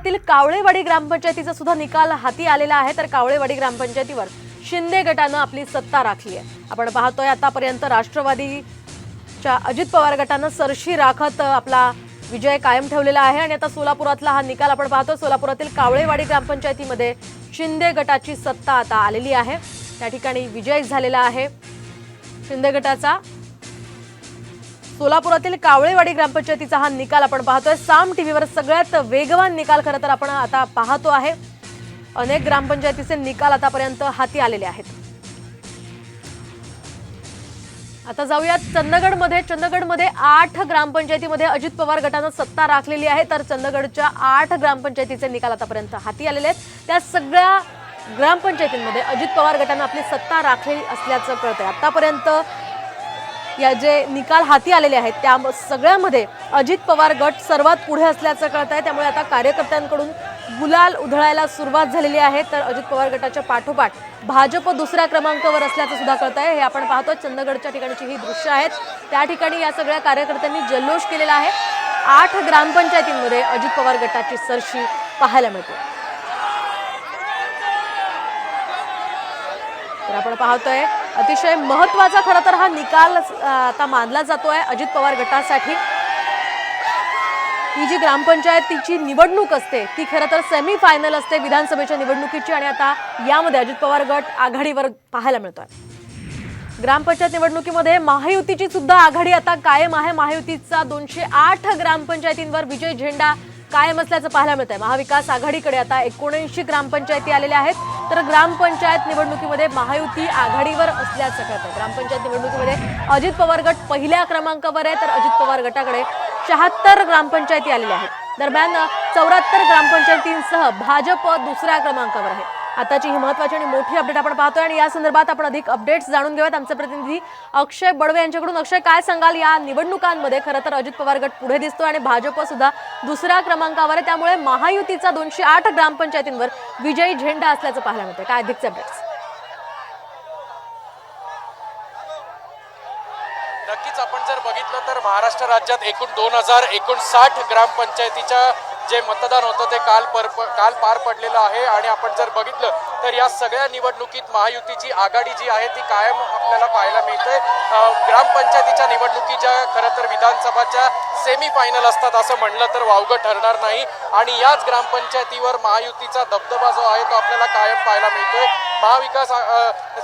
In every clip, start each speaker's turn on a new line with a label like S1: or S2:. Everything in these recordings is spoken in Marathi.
S1: सोलापुरातील कावळेवाडी ग्रामपंचायतीचा सुद्धा निकाल हाती आलेला आहे। तर कावळेवाडी ग्रामपंचायतीवर शिंदे गटानं आपली सत्ता राखली आहे। आपण पाहतोय आतापर्यंत राष्ट्रवादीच्या अजित पवार गटानं सरशी राखत आपला विजय कायम ठेवलेला आहे आणि आता सोलापुरातला हा निकाल आपण पाहतो। सोलापुरातील कावळेवाडी ग्रामपंचायतीमध्ये शिंदे गटाची सत्ता आता आलेली आहे। त्या ठिकाणी विजय झालेला आहे शिंदे गटाचा। सोलापुरातील कावळेवाडी ग्रामपंचायतीचा हा निकाल आपण पाहतोय। साम टीव्हीवर सगळ्यात वेगवान निकाल खरं तर आपण आता पाहतो आहे। अनेक ग्रामपंचायतीचे निकाल आतापर्यंत हाती आलेले आहेत। आता जाऊयात चंदगडमध्ये। चंदगडमध्ये 8 ग्रामपंचायतीमध्ये अजित पवार गटानं सत्ता राखलेली आहे। तर चंदगडच्या 8 ग्रामपंचायतीचे निकाल आतापर्यंत हाती आलेले आहेत। त्या सगळ्या ग्रामपंचायतींमध्ये अजित पवार गटानं आपली सत्ता राखली असल्याचं कळतंय। आतापर्यंत या जे निकाल हाती आलेले आहेत त्या सगळ्यामध्ये अजित पवार गट सर्वात पुढे असल्याचं कळतंय। त्यामुळे आता कार्यकर्त्यांकडून गुलाल उधळायला सुरुवात झालेली आहे। तर अजित पवार गटाच्या पाठोपाठ भाजप दुसऱ्या क्रमांकावर असल्याचं सुद्धा कळतंय। हे आपण पाहतो चंदगडच्या ठिकाणची ही दृश्य आहेत। त्या ठिकाणी या सगळ्या कार्यकर्त्यांनी जल्लोष केलेला आहे। 8 ग्रामपंचायतींमध्ये अजित पवार गटाची सरशी पाहायला मिळते। तर आपण पाहतोय अतिशय महत्त्वाचा खरं तर हा निकाल आता मानला जातोय अजित पवार गटासाठी। ही जी ग्रामपंचायतीची निवडणूक असते ती खरं तर सेमी फायनल असते विधानसभेच्या निवडणुकीची आणि आता यामध्ये अजित पवार गट आघाडीवर पाहायला मिळतोय। ग्रामपंचायत निवडणुकीमध्ये महायुतीची सुद्धा आघाडी आता कायम आहे। महायुतीचा 208 ग्रामपंचायतींवर विजय झेंडा कायम असल्याचं पाहायला मिळतंय। महाविकास आघाडीकडे आता 79 ग्रामपंचायती आलेल्या आहेत। तर ग्रामपंचायत निवडणुकीमध्ये महायुती आघाडीवर असल्याचं कळतंय। ग्रामपंचायत निवडणुकीमध्ये अजित पवार गट पहिल्या क्रमांकावर आहे। तर अजित पवार गटाकडे 76 ग्रामपंचायती आलेल्या आहेत। दरम्यान 74 ग्रामपंचायतींसह भाजप दुसऱ्या क्रमांकावर आहे। आताची ही महत्त्वाची आणि मोठी अपडेट आपण पाहतोय आणि या संदर्भात आपण अधिक अपडेट्स जाणून घेऊयात आमचे प्रतिनिधी अक्षय बडवे यांच्याकडून। अक्षय, काय सांगाल या निवडणुकांमध्ये खरं तर अजित पवार गट पुढे दिसतोय आणि भाजप सुद्धा दुसऱ्या क्रमांकावर आहे। त्यामुळे महायुतीचा 208 ग्रामपंचायतींवर विजयी झेंडा असल्याचं पाहायला मिळतंय। काय अधिकचे अपडेट्स?
S2: नक्कीच आपण जर बघितलं तर महाराष्ट्र राज्यात एकूण 2059 ग्रामपंचायतीच्या जे मतदान होतं ते काल पार पडलेलं आहे आणि आपण जर बघितलं तर या सगळ्या निवडणुकीत महायुतीची आघाडी जी आहे ती कायम आपल्याला पाहायला मिळते। ग्रामपंचायतीच्या निवडणुकीच्या खरं तर विधानसभाच्या सेमी फायनल असतात असं म्हणलं तर वावगं ठरणार नाही आणि याच ग्रामपंचायतीवर महायुतीचा दबदबा जो आहे तो आपल्याला कायम पाहायला मिळतोय। महाविकास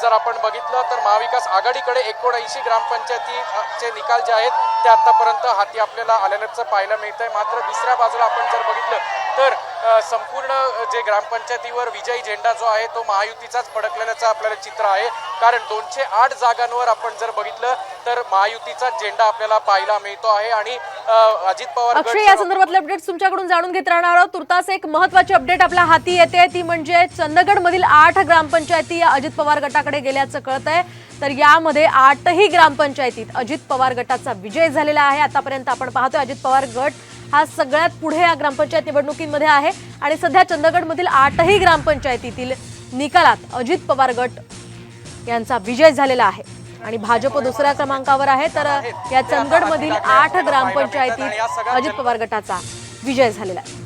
S2: जर आपण बघितलं तर महाविकास आघाडीकडे 79 ग्रामपंचायतीचे निकाल जे आहेत ते आतापर्यंत हाती आपल्याला आल्याचं पाहायला मिळतंय। मात्र दुसऱ्या बाजूला आपण जर बघितलं तर संपूर्ण जे ग्रामपंचायतीवर विजयी झेंडा जो आहे तो महायुतीचाच फडकलेल्याचं आपल्याला चित्र आहे। कारण 208 जागांवर आपण जर बघितलं तर महायुतीचा झेंडा आपल्याला पाहायला मिळतो आहे आणि अजित पवार गट
S1: अक्षय, या संदर्भातले अपडेट्स तुमच्याकडून जाणून घेत राहणार आहोत। तुर्तास एक महत्त्वाची अपडेट आपल्या हाती येते ती म्हणजे चंदगडमधील 8 ग्रामपंचायती या अजित पवार गटाकडे गेल्याचं कळतंय। तर यामध्ये 8ही ग्रामपंचायतीत अजित पवार गटाचा विजय झालेला आहे। आतापर्यंत आपण पाहतोय अजित पवार गट हा सगळ्यात पुढे या ग्रामपंचायत निवडणुकीमध्ये आहे आणि सध्या चंदगडमधील 8ही ग्रामपंचायतीतील निकालात अजित पवार गट यांचा विजय झालेला आहे आणि भाजप दुसऱ्या क्रमांकावर आहे। तर या चंदगडमधील 8 ग्रामपंचायतीत अजित पवार गटाचा विजय झालेला आहे।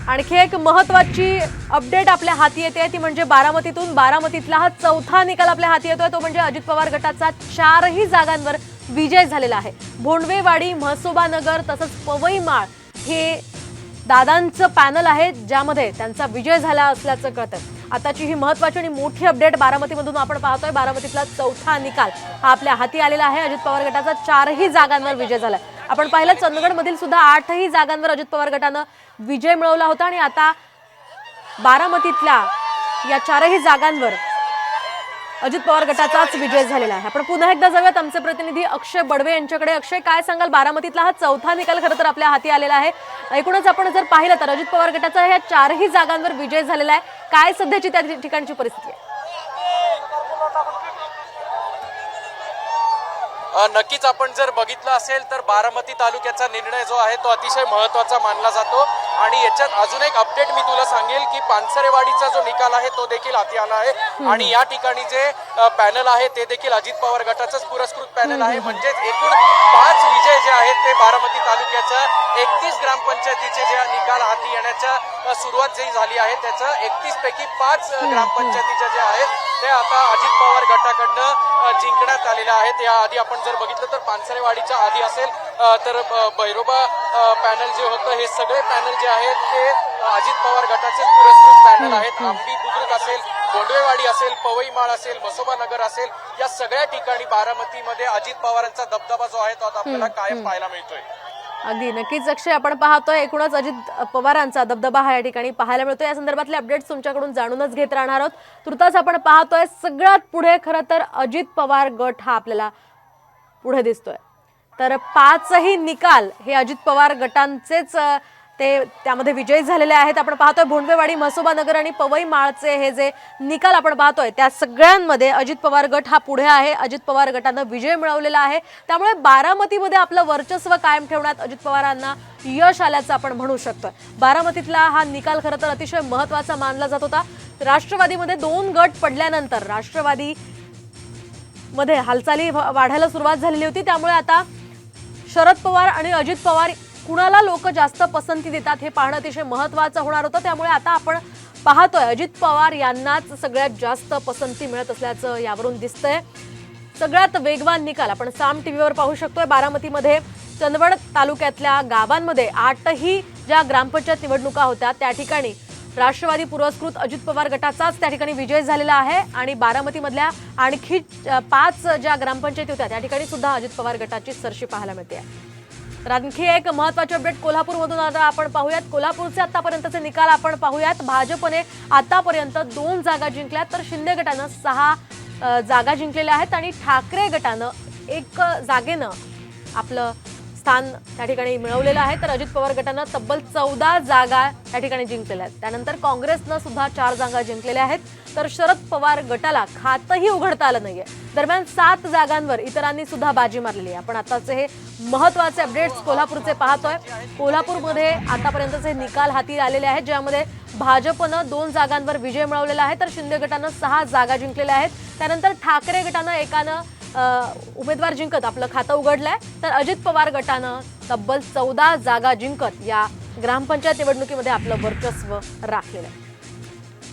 S1: आणखी एक महत्त्वाची अपडेट आपल्या हाती येते ती म्हणजे बारामतीतला हा चौथा निकाल आपल्या हाती येतोय तो म्हणजे अजित पवार गटाचा 4ही जागांवर विजय झालेला आहे। भोंडवेवाडी, म्हसोबानगर तसंच पवईमाळ हे दादांचं पॅनल आहे ज्यामध्ये त्यांचा विजय झाला असल्याचं कळतंय। आताची ही महत्त्वाची आणि मोठी अपडेट बारामतीमधून आपण पाहतोय। बारामतीतला चौथा निकाल हा आपल्या हाती आलेला आहे। अजित पवार गटाचा 4ही जागांवर विजय झालाय। आपण पाहिलं चंदगडमधील सुद्धा 8ही जागांवर अजित पवार गटानं विजय मिळवला होता आणि आता बारामतीतल्या या 4ही जागांवर अजित पवार गटाचाच विजय झालेला आहे। आपण पुन्हा एकदा जाऊयात आमचे प्रतिनिधी अक्षय बडवे यांच्याकडे। अक्षय, काय सांगाल बारामतीतला हा चौथा निकाल खरं तर आपल्या हाती आलेला आहे। एकूणच आपण जर पाहिलं तर अजित पवार गटाचा ह्या 4ही जागांवर विजय झालेला आहे। काय सध्याची त्या ठिकाणची परिस्थिती आहे?
S2: नक्कीच आपण जर बघितलं असेल तर बारामती तालुक्याचा निर्णय जो आहे तो अतिशय महत्त्वाचा मानला जातो आणि याच्यात अजून एक अपडेट मी तुला सांगेल की पानसरेवाडीचा जो निकाल आहे तो देखील हाती आला आहे आणि या ठिकाणी जे पॅनल आहे ते देखील अजित पवार गटाचंच पुरस्कृत पॅनल आहे. म्हणजेच एकूण 5 विजय जे आहेत ते बारामती तालुक्याच्या 31 ग्रामपंचायतीचे जे निकाल हाती येण्याच्या सुरुवात जी झाली आहे त्याचं 31 पैकी 5 ग्रामपंचायतीच्या ज्या आहेत ते आता अजित पवार गटाकडनं जिंकण्यात आलेल्या आहेत. याआधी आपण जर बघितलं तर पानसरेवाडीच्या आधी असेल तर भैरोबा पॅनल जे होतं हे सगळे पॅनल जे आहेत ते अजित पवार गटाचे पुरस्कृत पॅनल आहेत. आंबी बुद्रुक असेल, गोंडवेवाडी असेल, पवईमाळ असेल, मसोबा नगर असेल, या सगळ्या ठिकाणी बारामतीमध्ये अजित पवारांचा दबदबा जो आहे तो आता आपल्याला कायम पाहायला मिळतोय.
S1: अगदी नक्कीच अक्षय, आपण पाहतोय एकूणच अजित पवारांचा दबदबा हा या ठिकाणी पाहायला मिळतो. या संदर्भातले अपडेट्स तुमच्याकडून जाणूनच घेत राहणार आहोत. तुर्तास आपण पाहतोय सगळ्यात पुढे खरं तर अजित पवार गट हा आपल्याला पुढे दिसतोय. तर 5ही निकाल हे अजित पवार गटांचेच ते त्यामध्ये विजयी झालेले आहेत. आपण पाहतोय भोंडवेवाडी, मसोबा नगर आणि पवई माळचे हे जे निकाल आपण पाहतोय त्या सगळ्यांमध्ये अजित पवार गट हा पुढे आहे. अजित पवार गटानं विजय मिळवलेला आहे. त्यामुळे बारामतीमध्ये आपलं वर्चस्व कायम ठेवण्यात अजित पवारांना यश आल्याचं आपण म्हणू शकतोय. बारामतीतला हा निकाल खरं तर अतिशय महत्त्वाचा मानला जात होता. राष्ट्रवादीमध्ये 2 गट पडल्यानंतर राष्ट्रवादी मध्ये हालचाली वाढायला सुरुवात झालेली होती. त्यामुळे आता शरद पवार आणि अजित पवार कुणाला लोक जास्त पसंती देतात हे पाहणं अतिशय महत्त्वाचं होणार होतं. त्यामुळे आता आपण पाहतोय अजित पवार यांनाच सगळ्यात जास्त पसंती मिळत असल्याचं यावरून दिसतंय. सगळ्यात वेगवान निकाल आपण साम टीव्हीवर पाहू शकतोय. बारामतीमध्ये चंदवड तालुक्यातल्या गावांमध्ये 8ही ज्या ग्रामपंचायत निवडणुका होत्या त्या ठिकाणी राष्ट्रवादी पुरस्कृत अजित पवार गटाचाच त्या ठिकाणी विजय झालेला आहे आणि बारामतीमधल्या आणखी 5 ज्या ग्रामपंचायती होत्या त्या ठिकाणी सुद्धा अजित पवार गटाची सरशी पाहायला मिळते. तर आणखी एक महत्त्वाचे अपडेट कोल्हापूरमधून आता आपण पाहूयात. कोल्हापूरचे आतापर्यंतचे निकाल आपण पाहूयात. भाजपने आतापर्यंत 2 जागा जिंकल्यात तर शिंदे गटानं 6 जागा जिंकलेल्या आहेत आणि ठाकरे गटानं 1 जागेनं आपलं स्थान त्या ठिकाणी मिळवलेलं आहे. तर अजित पवार गटानं तब्बल 14 जागा त्या ठिकाणी जिंकलेल्या आहेत. त्यानंतर काँग्रेसनं सुद्धा 4 जागा जिंकलेल्या आहेत. तर शरद पवार गटाला खातही उघडता आलं नाहीये. दरम्यान 7 जागांवर इतरांनी सुद्धा बाजी मारलेली आहे. आपण आताचे हे महत्त्वाचे अपडेट्स कोल्हापूरचे पाहतोय. कोल्हापूरमध्ये आतापर्यंतचे निकाल हाती आलेले आहेत ज्यामध्ये भाजपनं 2 जागांवर विजय मिळवलेला आहे तर शिंदे गटानं 6 जागा जिंकलेल्या आहेत. त्यानंतर ठाकरे गटानं एकानं उमेदवार जिंकत आपलं खातं उघडलंय तर अजित पवार गटानं तब्बल 14 जागा जिंकत या ग्रामपंचायत निवडणुकीमध्ये आपलं वर्चस्व राखलेलं आहे.